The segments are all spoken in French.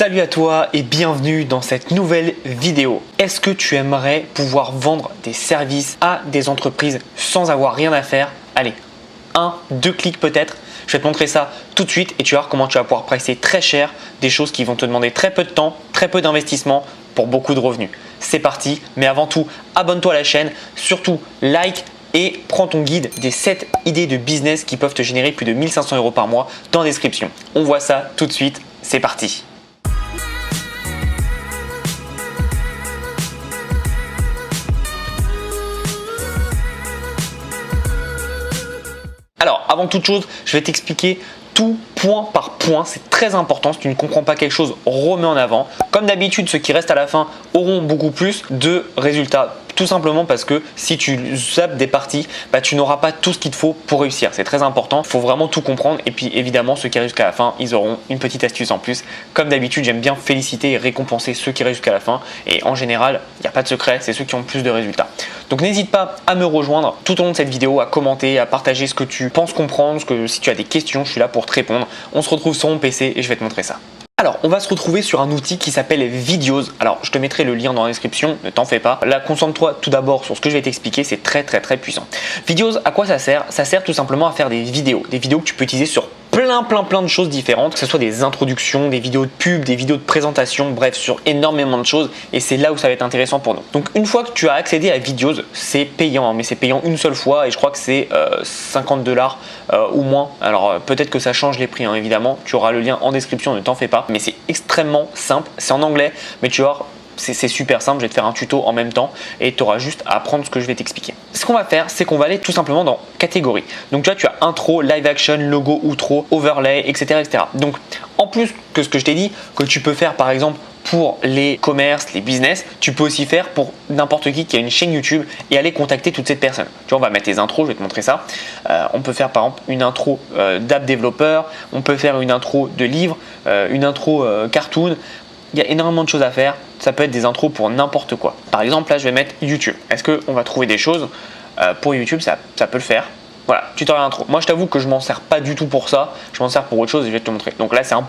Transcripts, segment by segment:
Salut à toi et bienvenue dans cette nouvelle vidéo. Est-ce que tu aimerais pouvoir vendre des services à des entreprises sans avoir rien à faire? Allez, 2 clics peut-être. Je vais te montrer ça tout de suite et tu vas voir comment tu vas pouvoir pricer très cher des choses qui vont te demander très peu de temps, très peu d'investissement pour beaucoup de revenus. C'est parti, mais avant tout, abonne-toi à la chaîne, surtout like et prends ton guide des 7 idées de business qui peuvent te générer plus de 1500 € par mois dans la description. On voit ça tout de suite, c'est parti. Alors, avant toute chose, je vais t'expliquer tout point par point. C'est très important. Si tu ne comprends pas quelque chose, remets en avant. Comme d'habitude, ceux qui restent à la fin auront beaucoup plus de résultats. Tout simplement parce que si tu zappes des parties, tu n'auras pas tout ce qu'il te faut pour réussir. C'est très important. Il faut vraiment tout comprendre. Et puis évidemment, ceux qui arrivent jusqu'à la fin, ils auront une petite astuce en plus. Comme d'habitude, j'aime bien féliciter et récompenser ceux qui arrivent jusqu'à la fin. Et en général, il n'y a pas de secret. C'est ceux qui ont le plus de résultats. Donc n'hésite pas à me rejoindre tout au long de cette vidéo, à commenter, à partager ce que tu penses comprendre. Si tu as des questions, je suis là pour te répondre. On se retrouve sur mon PC et je vais te montrer ça. Alors, on va se retrouver sur un outil qui s'appelle Videos. Alors, je te mettrai le lien dans la description, ne t'en fais pas. Là, concentre-toi tout d'abord sur ce que je vais t'expliquer, c'est très puissant. Videos, à quoi ça sert? Ça sert tout simplement à faire des vidéos que tu peux utiliser sur plein de choses différentes, que ce soit des introductions, des vidéos de pub, des vidéos de présentation, bref, sur énormément de choses et c'est là où ça va être intéressant pour nous. Donc une fois que tu as accédé à Videos, c'est payant, mais c'est payant une seule fois et je crois que c'est 50 $ ou moins. Alors peut-être que ça change les prix, évidemment, tu auras le lien en description, ne t'en fais pas, mais c'est extrêmement simple, c'est en anglais, mais tu vois, c'est super simple, je vais te faire un tuto en même temps et tu auras juste à apprendre ce que je vais t'expliquer. Ce qu'on va faire, c'est qu'on va aller tout simplement dans catégorie. Donc tu as intro, live action, logo, outro, overlay, etc. Donc en plus que ce que je t'ai dit, que tu peux faire par exemple pour les commerces, les business, tu peux aussi faire pour n'importe qui a une chaîne YouTube et aller contacter toutes ces personnes. Tu vois, on va mettre les intros, je vais te montrer ça. On peut faire par exemple une intro d'app développeur, on peut faire une intro de livre, une intro cartoon. Il y a énormément de choses à faire. Ça peut être des intros pour n'importe quoi. Par exemple, là, je vais mettre YouTube. Est-ce qu'on va trouver des choses pour YouTube? Ça peut le faire. Voilà, tutoriel intro. Moi, je t'avoue que je m'en sers pas du tout pour ça. Je m'en sers pour autre chose et je vais te montrer. Donc là, c'est un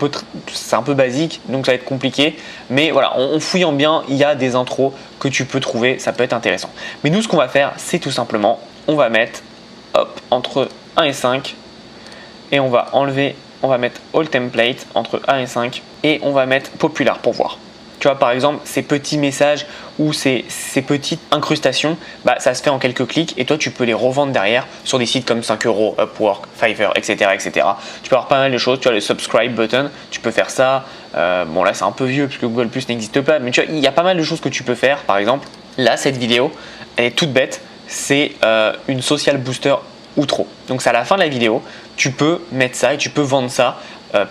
peu basique, donc ça va être compliqué. Mais voilà, en fouillant bien, il y a des intros que tu peux trouver. Ça peut être intéressant. Mais nous, ce qu'on va faire, c'est tout simplement, on va mettre entre 1 et 5 et on va enlever. On va mettre All Template entre 1 et 5 et on va mettre Popular pour voir. Tu vois, par exemple, ces petits messages ou ces petites incrustations, ça se fait en quelques clics et toi, tu peux les revendre derrière sur des sites comme 5 €, Upwork, Fiverr, etc. Tu peux avoir pas mal de choses. Tu as le subscribe button, tu peux faire ça. Bon, là, c'est un peu vieux parce que Google Plus n'existe pas, mais tu vois, il y a pas mal de choses que tu peux faire. Par exemple, là, cette vidéo, elle est toute bête. C'est une social booster outro. Donc c'est à la fin de la vidéo, tu peux mettre ça et tu peux vendre ça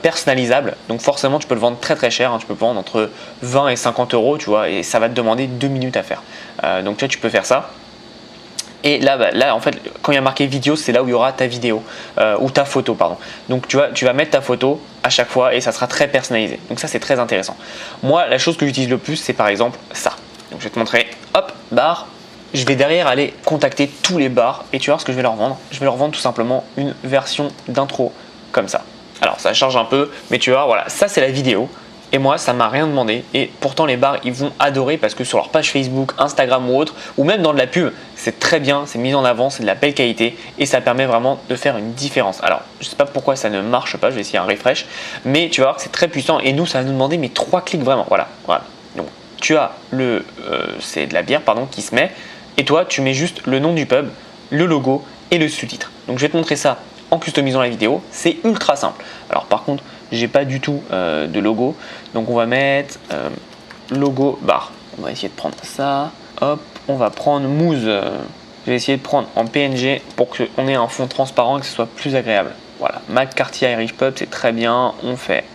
personnalisable. Donc forcément tu peux le vendre très cher, tu peux le vendre entre 20 et 50 €, tu vois, et ça va te demander 2 minutes à faire. Donc tu peux faire ça. Et là en fait quand il y a marqué vidéo, c'est là où il y aura ta vidéo ou ta photo, pardon. Donc tu vas mettre ta photo à chaque fois et ça sera très personnalisé. Donc ça c'est très intéressant. Moi la chose que j'utilise le plus c'est par exemple ça. Donc je vais te montrer, barre. Je vais derrière aller contacter tous les bars et tu vas voir ce que je vais leur vendre. Je vais leur vendre tout simplement une version d'intro comme ça. Alors ça charge un peu, mais tu vois, voilà, ça c'est la vidéo. Et moi, ça m'a rien demandé. Et pourtant, les bars, ils vont adorer parce que sur leur page Facebook, Instagram ou autre, ou même dans de la pub, c'est très bien, c'est mis en avant, c'est de la belle qualité et ça permet vraiment de faire une différence. Alors, je ne sais pas pourquoi ça ne marche pas, je vais essayer un refresh, mais tu vas voir que c'est très puissant et nous, ça va nous demander mais 3 clics vraiment. Voilà. Donc, tu as c'est de la bière, pardon, qui se met. Et toi, tu mets juste le nom du pub, le logo et le sous-titre. Donc, je vais te montrer ça en customisant la vidéo. C'est ultra simple. Alors, par contre, j'ai pas du tout de logo. Donc, on va mettre logo bar. On va essayer de prendre ça. Hop, on va prendre Mousse. Je vais essayer de prendre en PNG pour qu'on ait un fond transparent et que ce soit plus agréable. Voilà, McCarthy Irish Pub, c'est très bien. On fait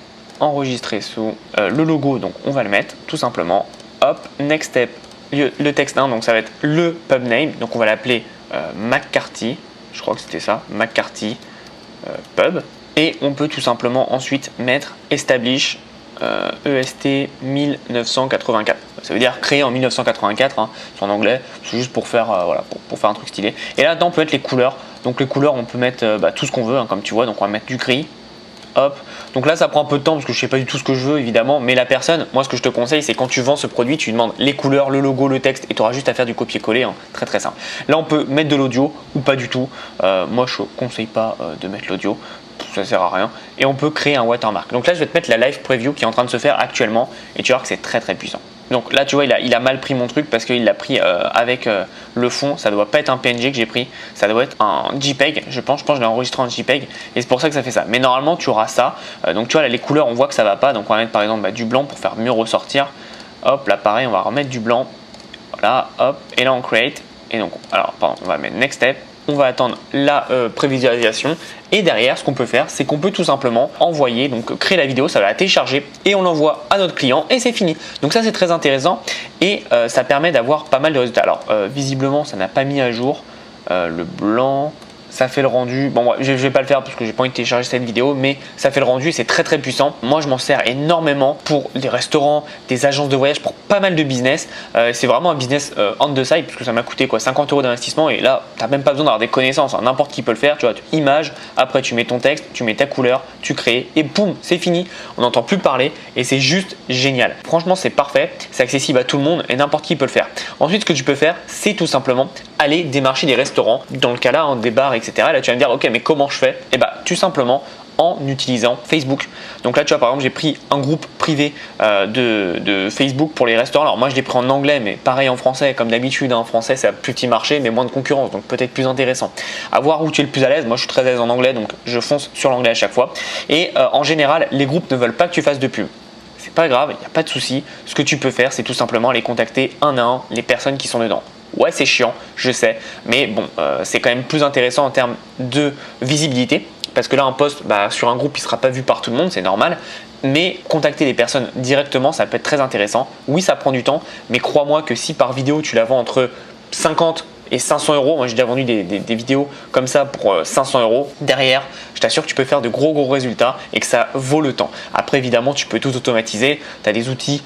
enregistrer sous le logo. Donc, on va le mettre tout simplement. Hop, next step. Le texte 1, donc ça va être le pub name, donc on va l'appeler McCarthy, je crois que c'était ça, McCarthy pub, et on peut tout simplement ensuite mettre establish EST 1984, ça veut dire créé en 1984, c'est en anglais, c'est juste pour faire, pour faire un truc stylé. Et là-dedans on peut mettre les couleurs, donc les couleurs on peut mettre tout ce qu'on veut, comme tu vois, donc on va mettre du gris, hop, Donc là, ça prend un peu de temps parce que je sais pas du tout ce que je veux évidemment, mais la personne, moi ce que je te conseille, c'est quand tu vends ce produit, tu lui demandes les couleurs, le logo, le texte et tu auras juste à faire du copier-coller, hein. Très très simple. Là, on peut mettre de l'audio ou pas du tout. Moi, je conseille pas de mettre l'audio. Ça sert à rien. Et on peut créer un watermark. Donc là, je vais te mettre la live preview qui est en train de se faire actuellement et tu vas voir que c'est très très puissant. Donc là, tu vois, il a mal pris mon truc parce qu'il l'a pris avec le fond. Ça doit pas être un PNG que j'ai pris, ça doit être un JPEG. Je pense que je l'ai enregistré en JPEG et c'est pour ça que ça fait ça. Mais normalement, tu auras ça. Donc tu vois, là, les couleurs, on voit que ça va pas. Donc on va mettre par exemple du blanc pour faire mieux ressortir. Hop, là, pareil, on va remettre du blanc. Voilà, hop, et là on create. Et donc, alors, pardon, on va mettre next step. On va attendre la prévisualisation et derrière ce qu'on peut faire c'est qu'on peut tout simplement envoyer, donc créer la vidéo, ça va la télécharger et on l'envoie à notre client et c'est fini. Donc ça c'est très intéressant et ça permet d'avoir pas mal de résultats. Alors visiblement ça n'a pas mis à jour le blanc. Ça fait le rendu, bon je vais pas le faire parce que j'ai pas envie de télécharger cette vidéo, mais ça fait le rendu et c'est très très puissant. Moi je m'en sers énormément pour des restaurants, des agences de voyage, pour pas mal de business. C'est vraiment un business on the side puisque ça m'a coûté quoi 50 € d'investissement et là t'as même pas besoin d'avoir des connaissances, hein. N'importe qui peut le faire, tu vois, tu images, après tu mets ton texte, tu mets ta couleur, tu crées et boum, c'est fini. On n'entend plus parler et c'est juste génial. Franchement c'est parfait, c'est accessible à tout le monde et n'importe qui peut le faire. Ensuite ce que tu peux faire c'est tout simplement aller démarcher des restaurants, dans le cas là, des bars, etc. Là tu vas me dire ok mais comment je fais? Et bah tout simplement en utilisant Facebook. Donc là tu vois par exemple j'ai pris un groupe privé de Facebook pour les restaurants. Alors moi je l'ai pris en anglais mais pareil en français comme d'habitude, en français c'est un plus petit marché mais moins de concurrence donc peut-être plus intéressant. À voir où tu es le plus à l'aise. Moi je suis très à l'aise en anglais donc je fonce sur l'anglais à chaque fois. Et en général les groupes ne veulent pas que tu fasses de pub. C'est pas grave, il n'y a pas de souci. Ce que tu peux faire c'est tout simplement aller contacter un à un les personnes qui sont dedans. Ouais c'est chiant, je sais, mais bon c'est quand même plus intéressant en termes de visibilité parce que là un post sur un groupe il ne sera pas vu par tout le monde, c'est normal, mais contacter les personnes directement ça peut être très intéressant. Oui ça prend du temps, mais crois-moi que si par vidéo tu la vends entre 50 et 500 €, moi j'ai déjà vendu des vidéos comme ça pour 500 €, derrière je t'assure que tu peux faire de gros résultats et que ça vaut le temps. Après évidemment tu peux tout automatiser, tu as des outils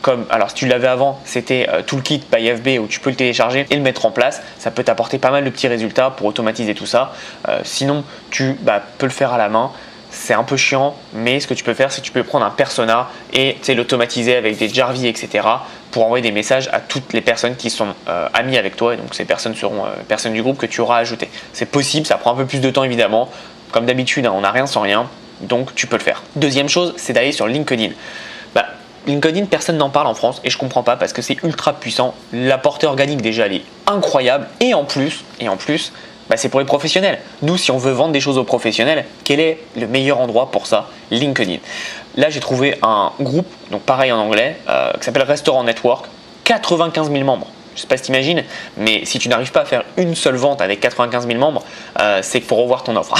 comme, alors si tu l'avais avant c'était Toolkit by FB où tu peux le télécharger et le mettre en place, ça peut t'apporter pas mal de petits résultats pour automatiser tout ça. Sinon tu peux le faire à la main. C'est un peu chiant, mais ce que tu peux faire, c'est que tu peux prendre un persona et l'automatiser avec des Jarvis, etc. pour envoyer des messages à toutes les personnes qui sont amies avec toi. Et donc ces personnes seront personnes du groupe que tu auras ajoutées. C'est possible, ça prend un peu plus de temps évidemment. Comme d'habitude, hein, on n'a rien sans rien, donc tu peux le faire. Deuxième chose, c'est d'aller sur LinkedIn. LinkedIn, personne n'en parle en France et je comprends pas parce que c'est ultra puissant. La portée organique déjà, elle est incroyable et en plus, c'est pour les professionnels. Nous, si on veut vendre des choses aux professionnels, quel est le meilleur endroit pour ça? LinkedIn. Là, j'ai trouvé un groupe, donc pareil en anglais, qui s'appelle Restaurant Network, 95 000 membres. Je sais pas si tu imagines, mais si tu n'arrives pas à faire une seule vente avec 95 000 membres, c'est qu'il faut revoir ton offre.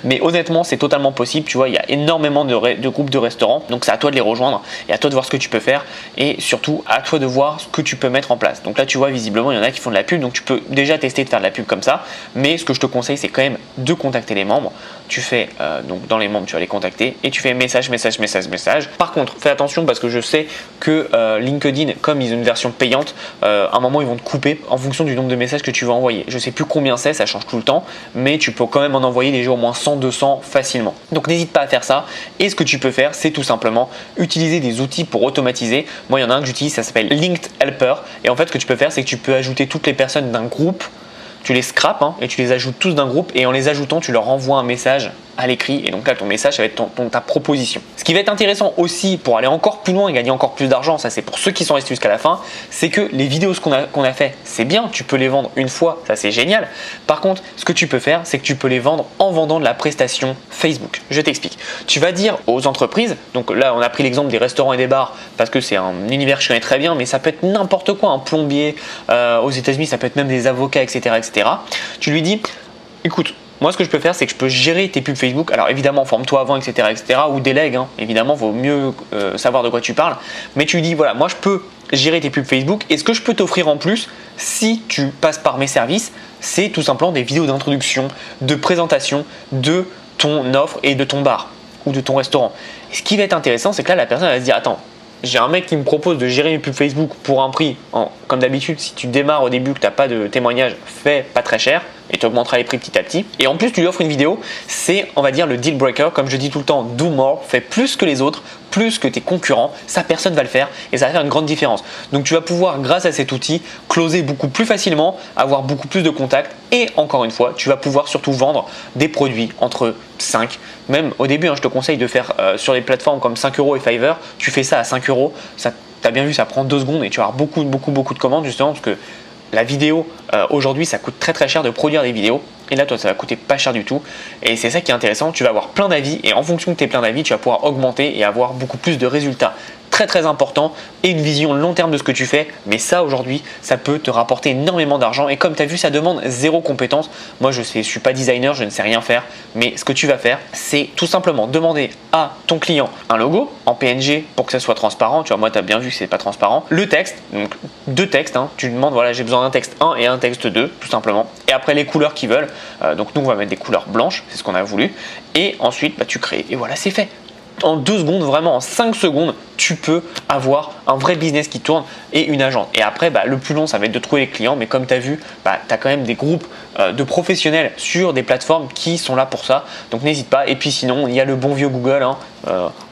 Mais honnêtement, c'est totalement possible. Tu vois, il y a énormément de groupes de restaurants, donc c'est à toi de les rejoindre et à toi de voir ce que tu peux faire et surtout à toi de voir ce que tu peux mettre en place. Donc là, tu vois, visiblement, il y en a qui font de la pub, donc tu peux déjà tester de faire de la pub comme ça. Mais ce que je te conseille, c'est quand même de contacter les membres. Tu fais donc dans les membres, tu vas les contacter et tu fais message. Par contre, fais attention parce que je sais que LinkedIn, comme ils ont une version payante, à un moment ils vont te couper en fonction du nombre de messages que tu vas envoyer. Je sais plus combien c'est, ça change tout le temps, mais tu peux quand même en envoyer déjà au moins 100, 200 facilement. Donc n'hésite pas à faire ça. Et ce que tu peux faire, c'est tout simplement utiliser des outils pour automatiser. Moi, il y en a un que j'utilise, ça s'appelle Linked Helper. Et en fait, ce que tu peux faire, c'est que tu peux ajouter toutes les personnes d'un groupe. Tu les scrapes et tu les ajoutes tous d'un groupe et en les ajoutant, tu leur envoies un message à l'écrit et donc là ton message ça va être ta proposition. Ce qui va être intéressant aussi pour aller encore plus loin et gagner encore plus d'argent, ça c'est pour ceux qui sont restés jusqu'à la fin, c'est que les vidéos qu'on a fait, c'est bien, tu peux les vendre une fois, ça c'est génial. Par contre, ce que tu peux faire, c'est que tu peux les vendre en vendant de la prestation Facebook. Je t'explique. Tu vas dire aux entreprises, donc là on a pris l'exemple des restaurants et des bars parce que c'est un univers que je connais très bien, mais ça peut être n'importe quoi, un plombier aux États-Unis, ça peut être même des avocats, etc. Tu lui dis, écoute, moi, ce que je peux faire, c'est que je peux gérer tes pubs Facebook. Alors évidemment, forme-toi avant, etc., ou délègue. Évidemment, vaut mieux savoir de quoi tu parles. Mais tu lui dis, voilà, moi, je peux gérer tes pubs Facebook. Et ce que je peux t'offrir en plus, si tu passes par mes services, c'est tout simplement des vidéos d'introduction, de présentation de ton offre et de ton bar ou de ton restaurant. Et ce qui va être intéressant, c'est que là, la personne va se dire, attends, j'ai un mec qui me propose de gérer mes pubs Facebook pour un prix, comme d'habitude, si tu démarres au début que tu n'as pas de témoignage, fais pas très cher et tu augmenteras les prix petit à petit. Et en plus, tu lui offres une vidéo, c'est on va dire le deal breaker, comme je dis tout le temps, do more, fais plus que les autres, plus que tes concurrents, ça personne va le faire et ça va faire une grande différence. Donc tu vas pouvoir, grâce à cet outil, closer beaucoup plus facilement, avoir beaucoup plus de contacts et encore une fois, tu vas pouvoir surtout vendre des produits entre 5, même au début, je te conseille de faire sur des plateformes comme 5 € et Fiverr, tu fais ça à 5 €, ça, tu as bien vu, ça prend 2 secondes et tu vas avoir beaucoup de commandes justement parce que la vidéo, aujourd'hui, ça coûte très très cher de produire des vidéos. Et là, toi, ça va coûter pas cher du tout. Et c'est ça qui est intéressant. Tu vas avoir plein d'avis et en fonction de tes plein d'avis, tu vas pouvoir augmenter et avoir beaucoup plus de résultats. Très très important et une vision long terme de ce que tu fais. Mais ça, aujourd'hui, ça peut te rapporter énormément d'argent. Et comme tu as vu, ça demande zéro compétence. Moi, je suis pas designer, je ne sais rien faire. Mais ce que tu vas faire, c'est tout simplement demander à ton client un logo en PNG pour que ça soit transparent. Tu vois, moi, tu as bien vu que c'est pas transparent. Le texte, donc 2 textes. Tu demandes, voilà, j'ai besoin d'un texte 1 et un texte 2, tout simplement. Et après, les couleurs qu'ils veulent. Donc nous, on va mettre des couleurs blanches, c'est ce qu'on a voulu. Et ensuite, tu crées. Et voilà, c'est fait. En 2 secondes, vraiment en 5 secondes, tu peux avoir un vrai business qui tourne et une agence. Et après, le plus long, ça va être de trouver les clients. Mais comme tu as vu, tu as quand même des groupes de professionnels sur des plateformes qui sont là pour ça. Donc n'hésite pas. Et puis sinon, il y a le bon vieux Google,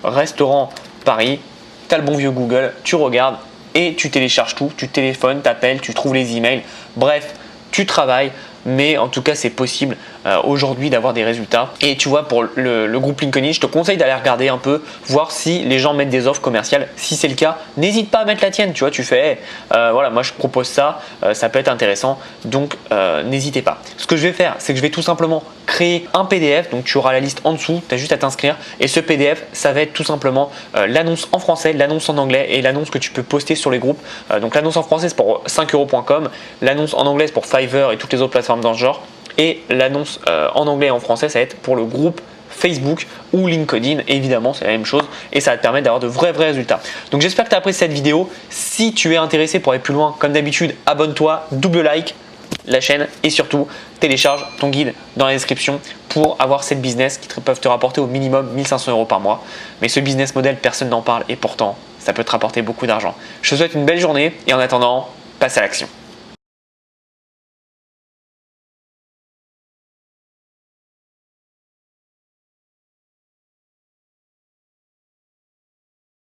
restaurant Paris. Tu as le bon vieux Google, tu regardes et tu télécharges tout. Tu téléphones, tu appelles, tu trouves les emails. Bref, tu travailles. Mais en tout cas, c'est possible aujourd'hui d'avoir des résultats. Et tu vois, pour le groupe LinkedIn, je te conseille d'aller regarder un peu, voir si les gens mettent des offres commerciales. Si c'est le cas, n'hésite pas à mettre la tienne. Tu vois, tu fais, voilà, moi je propose ça, ça peut être intéressant. Donc, n'hésitez pas. Ce que je vais faire, c'est que je vais tout simplement créer un PDF. Donc, tu auras la liste en dessous. Tu as juste à t'inscrire. Et ce PDF, ça va être tout simplement l'annonce en français, l'annonce en anglais et l'annonce que tu peux poster sur les groupes. Donc, l'annonce en français, c'est pour 5euros.com. L'annonce en anglais, c'est pour Fiverr et toutes les autres plateformes dans ce genre. Et l'annonce en anglais et en français, ça va être pour le groupe Facebook ou LinkedIn. Évidemment, c'est la même chose et ça va te permettre d'avoir de vrais résultats. Donc j'espère que tu as apprécié cette vidéo. Si tu es intéressé pour aller plus loin, comme d'habitude, abonne-toi, double like la chaîne et surtout télécharge ton guide dans la description pour avoir 7 business qui peuvent te rapporter au minimum 1 500 € par mois. Mais ce business model, personne n'en parle et pourtant, ça peut te rapporter beaucoup d'argent. Je te souhaite une belle journée et en attendant, passe à l'action.